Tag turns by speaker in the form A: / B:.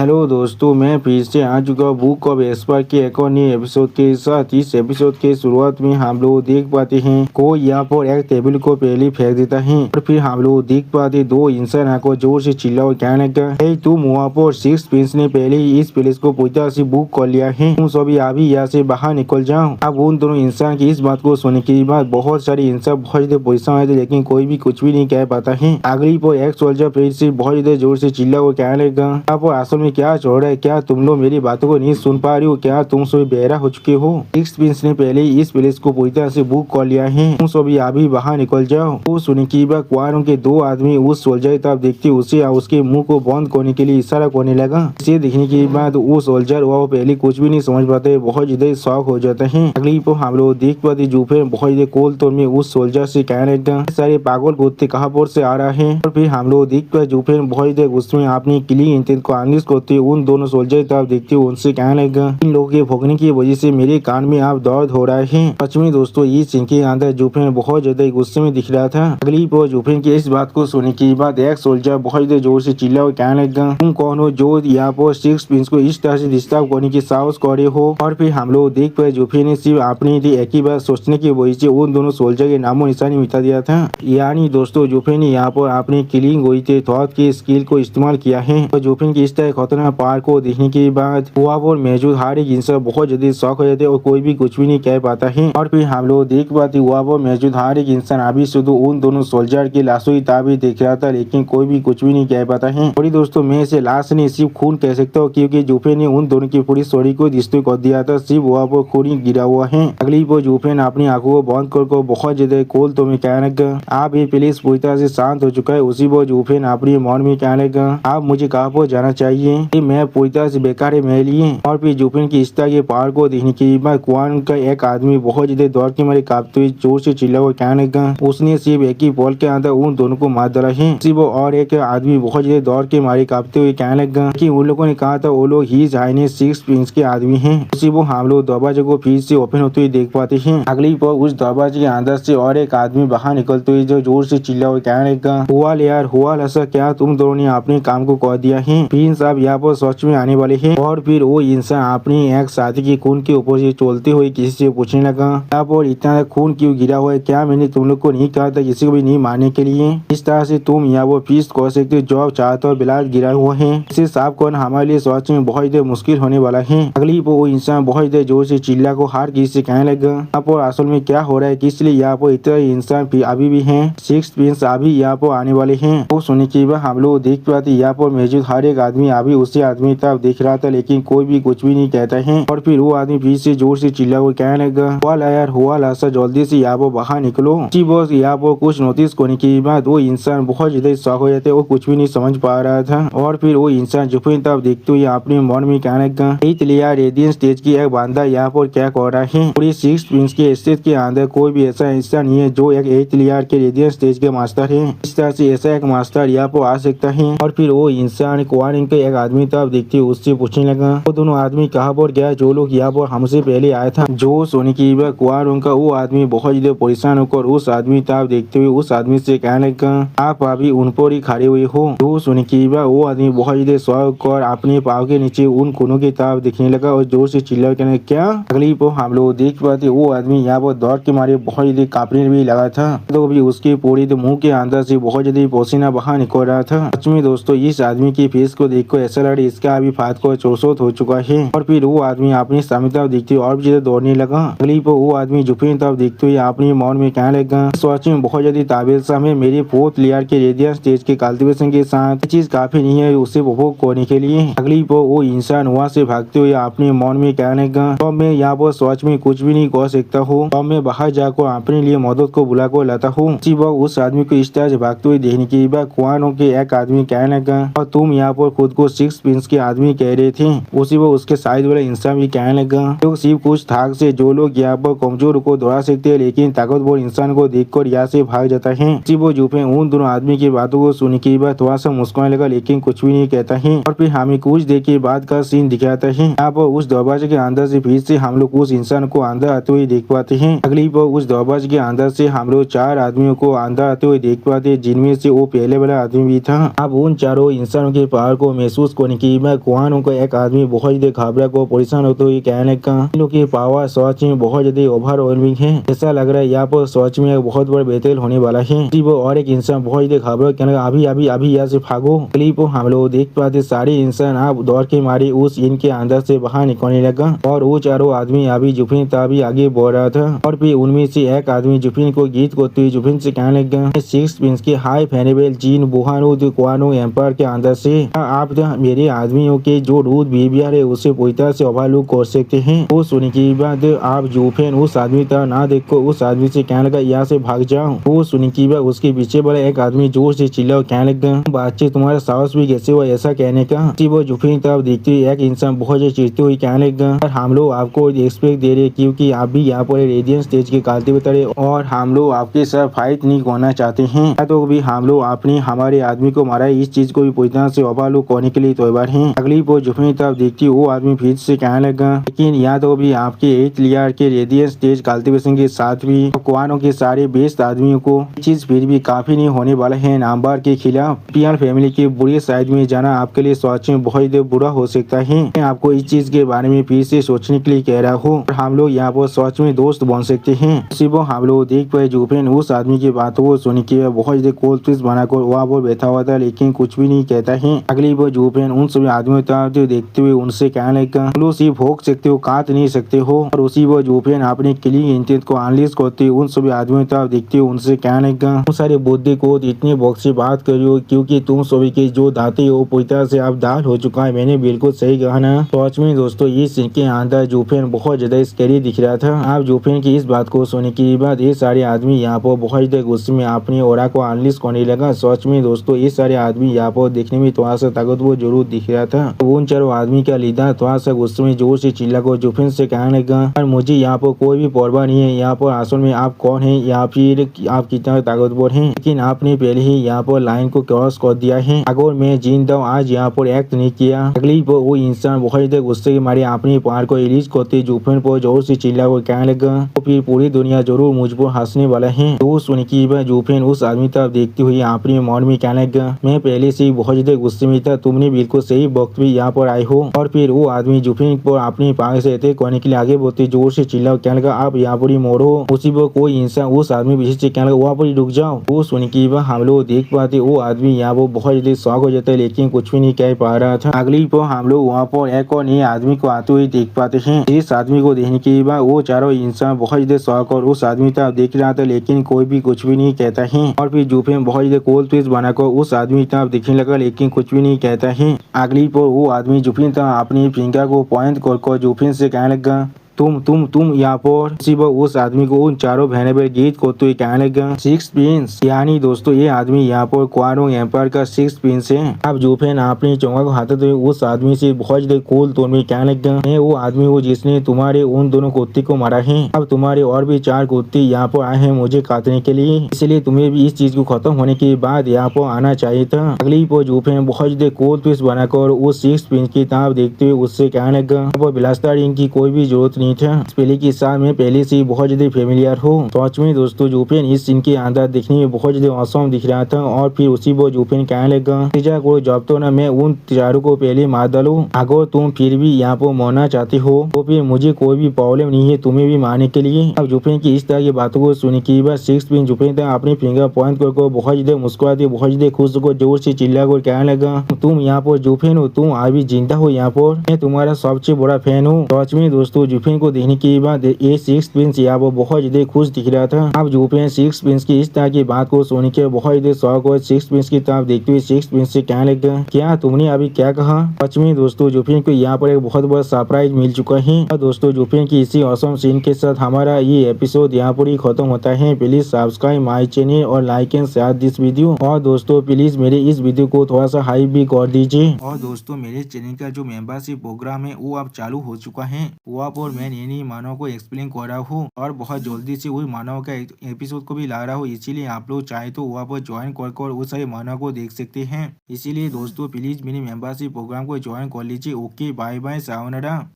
A: Hello दोस्तों, मैं फिर से आ चुका हूँ बुक ऑफ एस्पर के एक और नए एपिसोड के साथ। इस एपिसोड के शुरुआत में हम लोग देख पाते हैं कोई यहाँ पर एक टेबल को पहले फेंक देता है और फिर हम लोग देख पाते दो इंसान आकर जोर से चिल्ला और कहने लगा, हे तुम वहाँ पर सिक्स प्रिंस ने पहले ही इस प्लेस को पूरी से बुक कर लिया है, तुम सभी अभी यहाँ से बाहर निकल जाओ। अब उन दोनों इंसान की इस बात को सुनने के बाद बहुत सारे इंसान बहुत ज्यादा परेशान हुए थे, लेकिन कोई भी कुछ भी नहीं कह पाता है। अगली पर एक सोल्जर फिर से बहुत ज्यादा जोर से चिल्ला और कहने लगा, आप असल में क्या छोड़ रहे, क्या तुम लोग मेरी बातों को नहीं सुन पा रही हो, क्या तुम सभी बहरा हो चुके हो। सिक्स प्रिंस ने पहले ही इस प्लेस को पूरी तरह से बुक कर लिया है, तुम सभी अभी बाहर निकल जाओ। तो सुनने की बात क्वारों के दो आदमी उस सोल्जर की तरफ देखते उसे उसके मुंह को बंद करने के लिए इशारा करने लगा। इसे देखने के बाद वो सोल्जर वो पहले कुछ भी नहीं समझ पाते, बहुत ज्यादा शौक हो जाते हैं। अगली पर हम लोग देख पाते जूफे बहुत ज्यादा कोल तौर में उस सोल्जर से कहने लगा, सारे पागल कुत्ते कहाँ पर से आ रहा है। और फिर हम लोग देख पाते जूफे बहुत ज्यादा गुस्से में अपनी क्लीन इंटेंट को अनलिस्ट करते उन दोनों सोल्जर की तरफ देखते हुए उनसे कहने लगा, इन लोगों के भोगने की वजह से मेरे कान में आप दर्द हो रहा है। सच में दोस्तों ये सीन के अंदर जूफेन बहुत ज्यादा गुस्से में दिख रहा था। अगली पर जूफेन की इस बात को सुनने के बाद एक सोल्जर बहुत ज्यादा जोर से चिल्ला और कहने लगा, तुम कौन हो जो यहाँ पर सिक्स प्रिंस को इस तरह से डिस्टर्ब करने की साहस करे हो। और फिर हम लोग देख पाए जूफेन ने सिर्फ अपनी एक ही बार सोचने की वजह से उन दोनों सोल्जर के नामो निशानी मिटा दिया था। यानी दोस्तों जूफेन ने यहाँ पर अपनी किलिंग हुई थे थॉट की स्किल को इस्तेमाल किया है। और जूफेन की इस तरह खतरनाक पार को देखने के बाद वहाँ पर मौजूद हर एक इंसान बहुत जल्दी शौक हो जाते और कोई भी कुछ भी नहीं कह पाता है। और फिर हम लोग देख पाते वहाँ पर मौजूद हर एक इंसान अभी शुद्ध उन दोनों सोल्जर की लाशों की ताबीर देख रहा था, लेकिन कोई भी कुछ भी नहीं कह पाता है। और दोस्तों मैं इसे लाश नहीं सिर्फ खून कह सकता हूँ, क्योंकि जूफे ने उन दोनों की पूरी स्टोरी को डिस्ट्रॉय कर दिया था, सिर्फ वहाँ पर खून ही गिरा हुआ है। अगली पर जूफे ने अपनी आंखों को बंद कर बहुत ज्यादा कोल तो में कहने लगा, आप ये प्लीज पूरी तरह से शांत हो चुका है। उसी पर जूफे ने अपनी मन में कहने लगा, आप मुझे कहाँ पर जाना चाहिए, मैं पूरी तरह से बेकार है मेरे लिए। और फिर जूफेन की इस तरह के पहाड़ को देखने के बाद कुआन का एक आदमी बहुत ज्यादा दौड़ के मारे कांपते हुए जोर से चिल्ला हुआ कहने लगा, उसने सिर्फ एक ही बॉल के अंदर उन दोनों को मार डाला है। सिर्फ और एक आदमी बहुत ज्यादा दौड़ के मारे कांपते हुए कहने लगा कि उन लोगों ने कहा था वो लोग ही जाने सिक्स प्रिंस के आदमी हैं। उसी वो हम लोग दरवाजे को फिर से ओपन होते हुए देख पाते हैं। अगली पर उस दरवाजे के अंदर से और एक आदमी बाहर निकलते हुए जो जोर से चिल्ला हुआ कहने लगा, हुआ यार हुआ ऐसा क्या तुम दोनों ने अपने काम को कर दिया है, प्रिंस अब यहाँ पर सच में आने वाले हैं। और फिर वो इंसान अपनी एक साथी की खून के ऊपर से चलते हुए किसी से पूछने लगा, यहाँ पर इतना खून क्यों गिरा हुआ है, क्या मैंने तुम लोग को नहीं कहा था किसी को भी नहीं मारने के लिए। इस तरह से तुम यहाँ वो फीस कर सकते हो जो चाहते हो, बिलाट गिरा हुआ है, इसे साफ करना हमारे लिए सच में बहुत ज्यादा मुश्किल होने वाला है। अगली पर वो इंसान बहुत ज्यादा जोर से चिल्ला को हार किसी से कहने लगा, यहाँ पर असल में क्या हो रहा है, किस लिए यहाँ पर इतना इंसान अभी भी है, सिक्स प्रिंस अभी यहाँ पर आने वाले हैं। वो सुनने के बाद हम लोग देख पाते यहाँ पर मौजूद हर एक आदमी अभी उसी आदमी तरफ देख रहा था, लेकिन कोई भी कुछ भी नहीं कहता है। और फिर वो आदमी फिर से जोर से चिल्ला हुआ कहने लगा, हुआ यार हुआ लाशा जल्दी से यहाँ पर बाहर निकलो। बस यहाँ पर कुछ नोटिस करने के बाद वो इंसान बहुत ज्यादा शौक हो जाते, वो कुछ भी नहीं समझ पा रहा था। और फिर वो इंसान जूफेन तरफ देखते हुए अपने मन में कहने लगा, रेडियंट स्टेज की एक बंदा यहाँ पर क्या कर रहा है, पूरी सिक्स प्रिंस के स्टेज के अंदर कोई भी ऐसा इंसान नहीं है जो एक 8 लेयर के रेडियंट स्टेज के मास्टर है। इस तरह से ऐसा एक मास्टर यहाँ पर आ सकता है। और फिर वो इंसान क्वारिंग के एक आदमी तरफ देखते हुए उससे पूछने लगा, वो दोनों आदमी कहाँ पर गया जो लोग यहाँ पर हमसे पहले आया था। जो सोने की क्वारिंग का वो आदमी बहुत ज्यादा परेशान होकर उस आदमी तरफ देखते हुए उस आदमी से कहने लगा, आप अभी उन पर ही खड़े हुए हो। जो सोने की वो आदमी बहुत ज्यादा शौक कर अपने पाँव के नीचे उन कोनों की तरफ देखने लगा और जोर से चिल्ला कहने क्या। अगली पर हम लोग देख पाते वो आदमी यहाँ पर दौड़ के मारे बहुत ज्यादा कांपने भी लगा था, तो अभी उसके पूरी मुंह के अंदर से बहुत ज्यादा पसीना बाहर निकल रहा था। सच में दोस्तों इस आदमी की फेस को देखकर ऐसा लगा इसका अभी फात को चौसौत हो चुका है। और फिर वो आदमी अपनी सामने तरफ देखते हुए और भी ज्यादा दौड़ने लगा। अगली पर वो आदमी जूफेन तरफ देखते हुए अपनी मौन में कहने लगा, सच में बहुत ज्यादा ताबेल है मेरे 4th लेयर के रेडियंट स्टेज के कल्टीवेशन के साथ चीज काफी नहीं है उसे उपभोग करने के लिए। अगली पर वो इंसान वहाँ से भागते हुए अपने मन में कहने लगा, तो मैं यहाँ पर सच में कुछ भी नहीं कर सकता हूँ, तो मैं बाहर जाकर अपने लिए मदद को बुला कर लाता हूँ। उस आदमी को इस तरह से भागते हुए देखने के बाद कुआनों के एक आदमी कहने लगा, और तुम यहाँ पर खुद को सिक्स प्रिंस के आदमी कह रहे थे। उसी वो उसके साइड वाला इंसान भी कहने लगा, तो सिर्फ कुछ थाक से जो लोग यहाँ पर कमजोर को दौड़ा सकते हैं, लेकिन ताकतवर इंसान को देखकर यहाँ से भाग जाता है। वो जूफे उन दोनों आदमी की बातों को सुनने के बाद थोड़ा सा मुस्कुराने लगा, लेकिन कुछ भी नहीं कहता है। और फिर हमें कुछ देर के बाद का सीन दिखाता है। यहाँ पर उस दरवाजे के अंदर से फिर से हम लोग उस इंसान को अंदर आते हुए देख पाते हैं। अगली पर उस दरवाजे के अंदर से हम लोग 4 आदमियों को अंदर आते हुए देख पाते, जिनमें से वो पहले वाला आदमी भी था। अब उन चारों इंसानों के पावर को महसूस उसको की कुआनों को एक आदमी बहुत ज्यादा घबरा को परेशान होते हुए कहने का लोग की पावर सच में बहुत ज्यादा ओवरवेलमिंग है। ऐसा लग रहा है यहाँ पर सच में एक बहुत बड़ा बेहतर होने वाला है। वो और एक इंसान बहुत ज्यादा घबरा कहने लगा अभी अभी अभी यहाँ से भागो। क्लिप हम लोग देख पाते सारे इंसान आप दौड़ के मारे उस इनके अंदर से बाहर निकलने लगा और वो चारों आदमी अभी जुफिन तभी आगे बढ़ रहा था और फिर उनमें से एक आदमी जुफिन को गीत करते हुए जुफिन से कहने लगा सिक्स प्रिंस के हाई फेनेबल जीन बुहानो कुआनो एम्पायर के अंदर से आप मेरे आदमियों के जो रूद बिहेवियर है उसे पूरी तरह से ओवरलुक कर सकते हैं। वो सुनने के बाद आप जुफिन उस आदमी तरह ना देखो उस आदमी से कहने लगा यहाँ से भाग जाओ। वो सुनने के बाद उसके पीछे वाला एक आदमी जोर से चिल्ला कहने लगा बातचीत तुम्हारा साहस भी कैसे हुआ ऐसा कहने का। वो जुफिन तरफ देखते हुए एक इंसान बहुत ज्यादा चिढ़ते हुए कहने लगा हम लोग आपको एक्सपेक्ट दे रहे क्योंकि आप भी यहाँ पर रेडियंस स्टेज के कालते बता और हम लोग आपके साथ फाइट नहीं करना चाहते हैं तो भी हम लोग अपने हमारे आदमी को मारा इस चीज को भी पूरी तरह से ओवरलुक करने के लिए तैयार हैं। अगली वो जुफिन तरफ देखती वो आदमी फिर से कहने लगा लेकिन यहाँ तो भी आपके 8 लेयर के रेडियंस स्टेज कल्टीवेशन के साथ भी कुआनों के सारे बेस्ट आदमियों को चीज फिर भी काफी नहीं होने वाला है। नामबार के खिलाफ पीआर फैमिली के बुरे साइड में जाना आपके लिए सोच में बहुत बुरा हो सकता है। मैं आपको इस चीज के बारे में फिर से सोचने के लिए कह रहा हूँ और हम लोग यहाँ पर सोच में दोस्त बन सकते हैं। सिर्फ हम लोग देख पाए जुफिन उस आदमी की बातों को सुन के बहुत ज्यादा कोल्ड फ्रिज बनाकर वहाँ पर बैठा हुआ था लेकिन कुछ भी नहीं कहता है। अगली बार जुफिन उन सभी आदमियों तरफ देखते हुए उनसे कहने लगा लो सिर्फ भोग सकते हो काट नहीं सकते हो और उसी वो जुफिन अपने किलिंग इंटेंट को एनालिसिस करते हुए उन सभी आदमियों तरफ देखते हुए उनसे कहने लगा तुम सारे बुद्धि को इतने बॉक्स से बात करो क्योंकि तुम सभी के जो दाते हो पूरी तरह से आप दाल हो चुका है। मैंने बिल्कुल सही कहा ना। सच में दोस्तों ये सीन के अंदर जुफिन बहुत ज्यादा स्कैरी दिख रहा था। आप जुफिन की इस बात को सुनने के बाद ये सारे आदमी यहाँ पर बहुत ज्यादा गुस्से में अपनी ओरा को एनालिसिस करने लगा। सच में दोस्तों ये सारे आदमी यहाँ पर देखने में थोड़ा सा ताकतवर जरूर दिख रहा था। उन चारों आदमी का लीडर थोड़ा सा गुस्से में जोर से चिल्ला को जुफिन से कहने लगा और मुझे यहाँ पर कोई भी परवाह नहीं है यहाँ पर असल में आप कौन है या फिर आप कितना ताकतवर हैं लेकिन आपने पहले ही यहाँ पर लाइन को क्रॉस कर दिया है। अगर मैं जिंदा आज यहाँ पर एक्ट नहीं किया अगली पर वो इंसान बहुत ज्यादा गुस्से के मारे अपने पार को रिलीज करते जुफिन पर जोर से चिल्ला को कहने लगा तो फिर पूरी दुनिया जरूर मुझ पर हंसने वाला है। तो सुन की जुफिन उस आदमी तरफ देखते हुए अपने मन में कहने लगा मैं पहले से ही बहुत ज्यादा गुस्से में था तुमने बिल्कुल सही वक्त भी यहाँ पर आए हो। और फिर वो आदमी जुफिन पर अपनी पाग से अटैक करने के लिए आगे बढ़ते जोर से चिल्ला कहने लगा आप यहाँ पर ही मोड़ो। उसी पर कोई इंसान उस आदमी पीछे से कहने लगा वहाँ पर ही रुक जाओ। वो सुन की हम लोग देख पाते वो आदमी यहाँ पर बहुत ज्यादा शौक हो जाता है लेकिन कुछ भी नहीं कह पा रहा था। अगली पर हम लोग वहाँ पर एक और नए आदमी को आते हुए देख पाते हैं। इस आदमी को देखने के बाद वो चारों इंसान बहुत ज्यादा शौक और उस आदमी तरफ देख रहा था लेकिन कोई भी कुछ भी नहीं कहता है। और फिर जुफिन बहुत ज्यादा कोल्ड फ्रिज बनाकर उस आदमी तरफ देखने लगा लेकिन कुछ भी नहीं कहता है। अगली पर वो आदमी जुफिन तरफ अपनी फिंगर को पॉइंट कर जुफिन से कहने लगा तुम यहाँ पर इसी पर उस आदमी को उन चारों बहने पर गीत करते हुए कहने लगा सिक्स प्रिंस यानी दोस्तों ये आदमी यहाँ पर क्वानो एम्पायर का सिक्स प्रिंस है। अब जुफिन अपनी चौंगा को हाथते हुए उस आदमी से बहुत ज्यादा कोल तोड़ में कहने लगा मैं वो आदमी हूँ जिसने तुम्हारे उन दोनों कुत्ते को मारा है। अब तुम्हारे और भी 4 कुत्ते यहाँ पर आए हैं मुझे काटने के लिए इसलिए तुम्हें भी इस चीज को खत्म होने के बाद यहाँ पर आना चाहिए था। अगली पर जुफिन बहुत ज्यादा कोल पीस बनाकर उस सिक्स प्रिंस की तरफ देखते हुए उससे कहने लगा बिलास्ता रिंग की कोई भी जरूरत नहीं था। पहले के साथ में पहले से बहुत ज्यादा फेमिलियर हो। सच में दोस्तों जुफिन इस सीन के अंदर देखने में बहुत ज्यादा औसम दिख रहा था। और फिर उसी वो जुफिन कहने लगा को जब तो ना मैं उन चारों को पहले मार डालूं अगर तुम फिर भी यहाँ पर मरना चाहते हो तो फिर मुझे कोई भी प्रॉब्लम नहीं है तुम्हें भी मारने के लिए। अब जुफिन की इस तरह की बातों को सुनने के बाद सिक्स पिन जुफिन तक अपने फिंगर पॉइंट कर बहुत ज्यादा मुस्कुराते बहुत ज्यादा खुश को जोर से चिल्ला कर कहने लगा तुम यहाँ पर जुफिन हो तुम अभी जिंदा हो यहाँ पर मैं तुम्हारा सबसे बड़ा फैन हूँ। सच में दोस्तों जुफिन को देखने के बाद ये सिक्स प्रिंस यहाँ पर बहुत ज्यादा खुश दिख रहा था। अब जुफिन सिक्स प्रिंस की इस तरह की बात को सुन के बहुत ज्यादा शौक और सिक्स प्रिंस की तरफ देखते हुए सिक्स प्रिंस से कहने लगा क्या तुमने अभी क्या कहा। सच में दोस्तों जुफिन को यहाँ पर एक बहुत बड़ा सरप्राइज मिल चुका है। और दोस्तों जुफिन की इसी औसम सीन के साथ हमारा ये एपिसोड यहाँ पर ही खत्म होता है। प्लीज सब्सक्राइब माई चैनल और like and share this video. और दोस्तों प्लीज मेरे इस वीडियो को थोड़ा सा हाई भी कर दीजिए। और दोस्तों मेरे चैनल का जो मेंबरशिप प्रोग्राम है वो अब चालू हो चुका है। वहाँ पर मैं नई मानव को एक्सप्लेन कर रहा हूँ और बहुत जल्दी से वही मानव का एपिसोड को भी ला रहा हूँ। इसीलिए आप लोग चाहे तो वहाँ पर ज्वाइन कर वो सारे मानव को देख सकते हैं। इसीलिए दोस्तों प्लीज मेरे मेंबरशिप प्रोग्राम को ज्वाइन कर लीजिए। Okay bye bye sayonara.